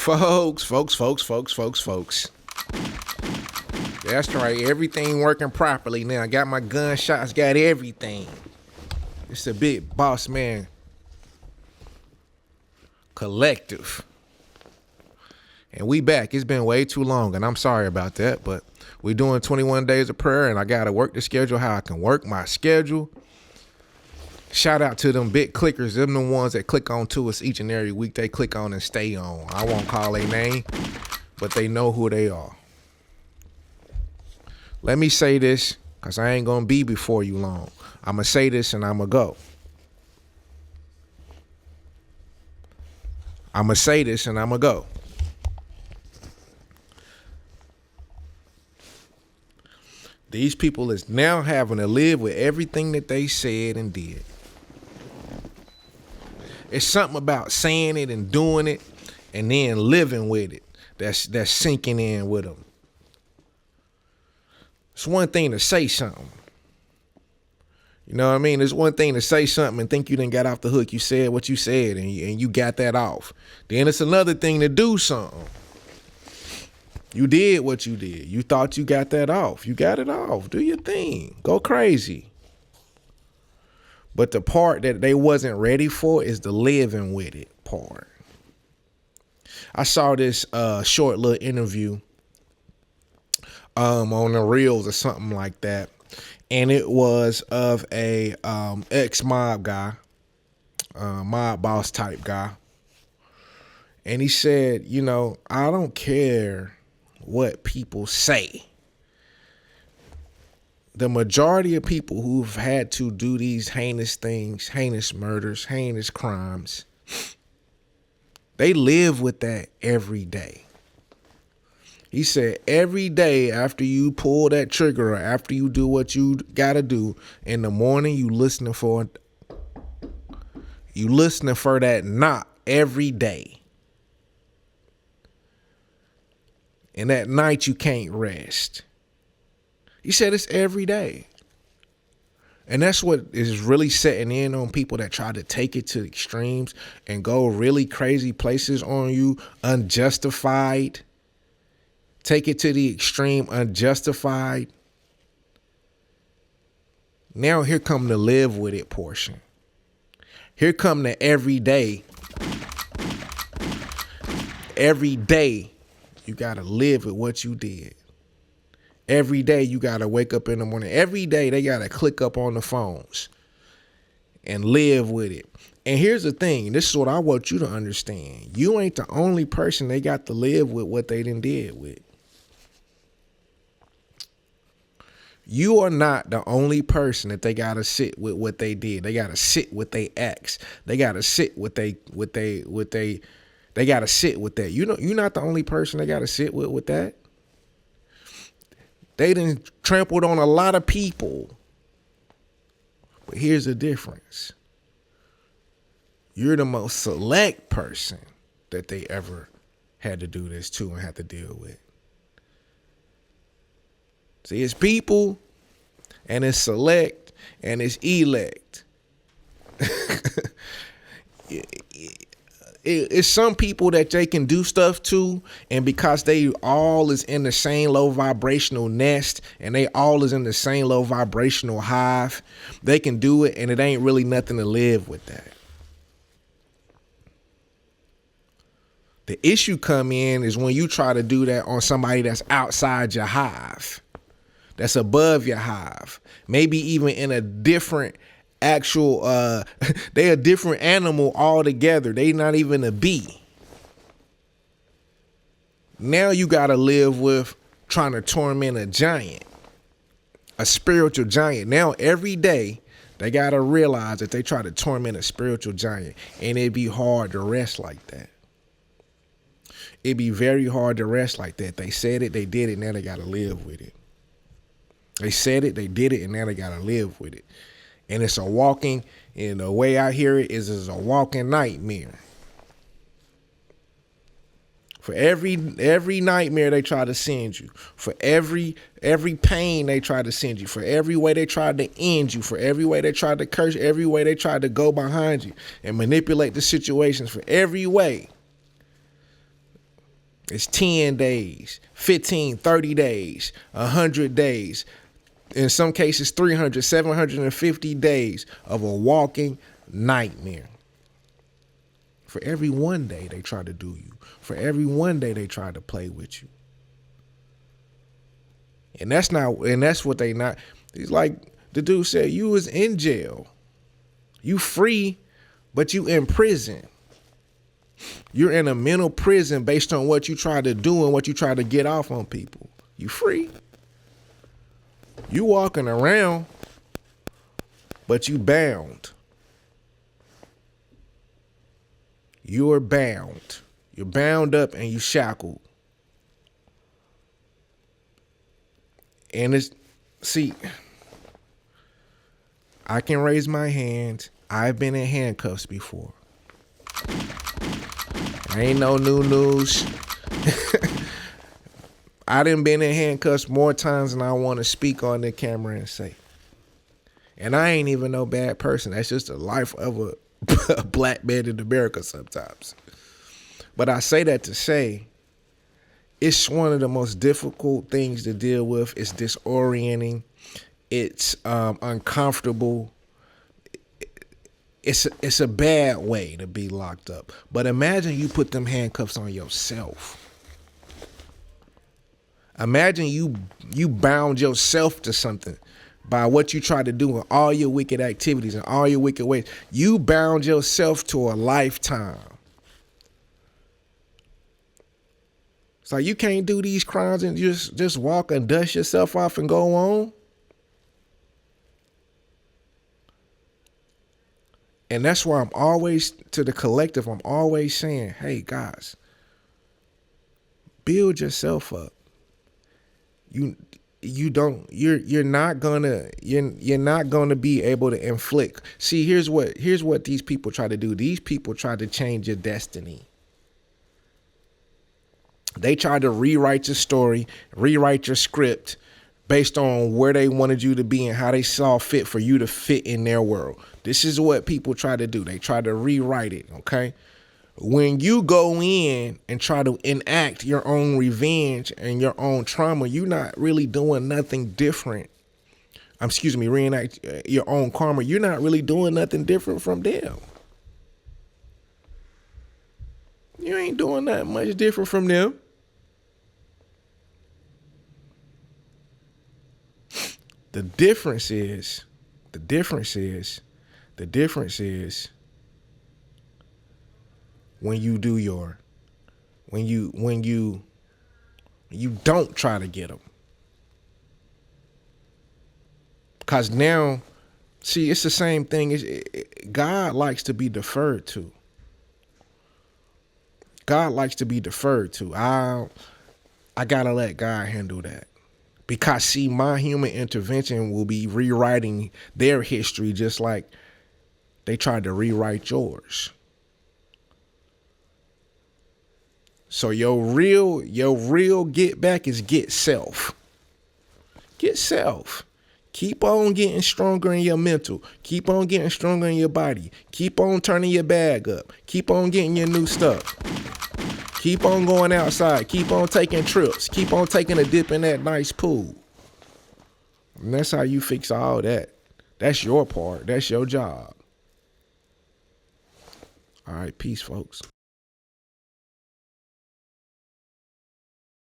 Folks. That's right. Everything working properly now. I got my gunshots, got everything. It's the Big Boss Man Collective. And we back. It's been way too long, and I'm sorry about that, but we're doing 21 days of prayer, and I got to work the schedule how I can work my schedule. Shout out to them big clickers. Them the ones that click on to us each and every week. They click on and stay on. I won't call their name, but they know who they are. Let me say this, because I ain't going to be before you long. I'm going to say this and I'm going to go. I'm going to say this and I'm going to go. These people is now having to live with everything that they said and did. It's something about saying it and doing it and then living with it that's sinking in with them. It's one thing to say something. You know what I mean? It's one thing to say something and think you done got off the hook. You said what you said and you got that off. Then it's another thing to do something. You did what you did. You thought you got that off. You got it off. Do your thing. Go crazy. But the part that they wasn't ready for is the living with it part. I saw this short little interview on the Reels or something like that. And it was of a ex-mob guy, mob boss type guy. And he said, you know, I don't care what people say. The majority of people who've had to do these heinous things, heinous murders, heinous crimes, they live with that every day. He said every day after you pull that trigger or after you do what you got to do in the morning, you listening for that knock every day. And at night you can't rest. He said it's every day. And that's what is really setting in on people that try to take it to extremes and go really crazy places on you, unjustified. Take it to the extreme, unjustified. Now here come the live with it portion. Here come the everyday. Every day you got to live with what you did. Every day you got to wake up in the morning. Every day they got to click up on the phones and live with it. And here's the thing. This is what I want you to understand. You ain't the only person they got to live with what they done did with. You are not the only person that they got to sit with what they did. They got to sit with they acts. They got to sit with they got to sit with that. You know, you're not the only person they got to sit with that. They done trampled on a lot of people. But here's the difference. You're the most select person that they ever had to do this to and had to deal with. See, it's people and it's select and it's elect. It's some people that they can do stuff to, and because they all is in the same low vibrational nest and they all is in the same low vibrational hive, they can do it and it ain't really nothing to live with that. The issue come in is when you try to do that on somebody that's outside your hive, that's above your hive, maybe even in a different actual they a different animal altogether. They not even a bee. Now you gotta live with trying to torment a giant, a spiritual giant. Now every day they gotta realize that they try to torment a spiritual giant, and it'd be hard to rest like that. It'd be very hard to rest like that. They said it, they did it, now they gotta live with it. They said it, they did it, and now they gotta live with it. And it's a walking, and the way I hear it is a walking nightmare. For every nightmare they try to send you, for every pain they try to send you, for every way they tried to end you, for every way they tried to curse, every way they tried to go behind you and manipulate the situations, for every way. It's 10 days, 15, 30 days, 100 days. In some cases, 300, 750 days of a walking nightmare. For every one day they try to do you. For every one day they try to play with you. And that's what they not. It's like the dude said, you was in jail. You free, but you in prison. You're in a mental prison based on what you try to do and what you try to get off on people. You free. You walking around, but you bound. You're bound. You're bound up and you shackled. And I can raise my hand. I've been in handcuffs before. Ain't no new news. I done been in handcuffs more times than I want to speak on the camera and say. And I ain't even no bad person. That's just the life of a black man in America sometimes. But I say that to say, it's one of the most difficult things to deal with. It's disorienting. It's uncomfortable. It's a bad way to be locked up. But imagine you put them handcuffs on yourself. Imagine you bound yourself to something by what you try to do and all your wicked activities and all your wicked ways. You bound yourself to a lifetime. It's like you can't do these crimes and just walk and dust yourself off and go on. And that's why I'm always, to the collective, I'm always saying, hey guys, build yourself up. You're not gonna be able to inflict. See, here's what these people try to do. These people try to change your destiny. They try to rewrite your story, rewrite your script based on where they wanted you to be and how they saw fit for you to fit in their world. This is what people try to do. They try to rewrite it, okay? When you go in and try to enact your own revenge and your own trauma, you're not really doing nothing different. Reenact your own karma. You're not really doing nothing different from them. You ain't doing that much different from them. The difference is when you don't try to get them. Because now, see, it's the same thing. God likes to be deferred to. God likes to be deferred to. I gotta let God handle that. Because, see, my human intervention will be rewriting their history just like they tried to rewrite yours. So your real get back is get self. Get self. Keep on getting stronger in your mental. Keep on getting stronger in your body. Keep on turning your bag up. Keep on getting your new stuff. Keep on going outside. Keep on taking trips. Keep on taking a dip in that nice pool. And that's how you fix all that. That's your part. That's your job. All right, peace, folks.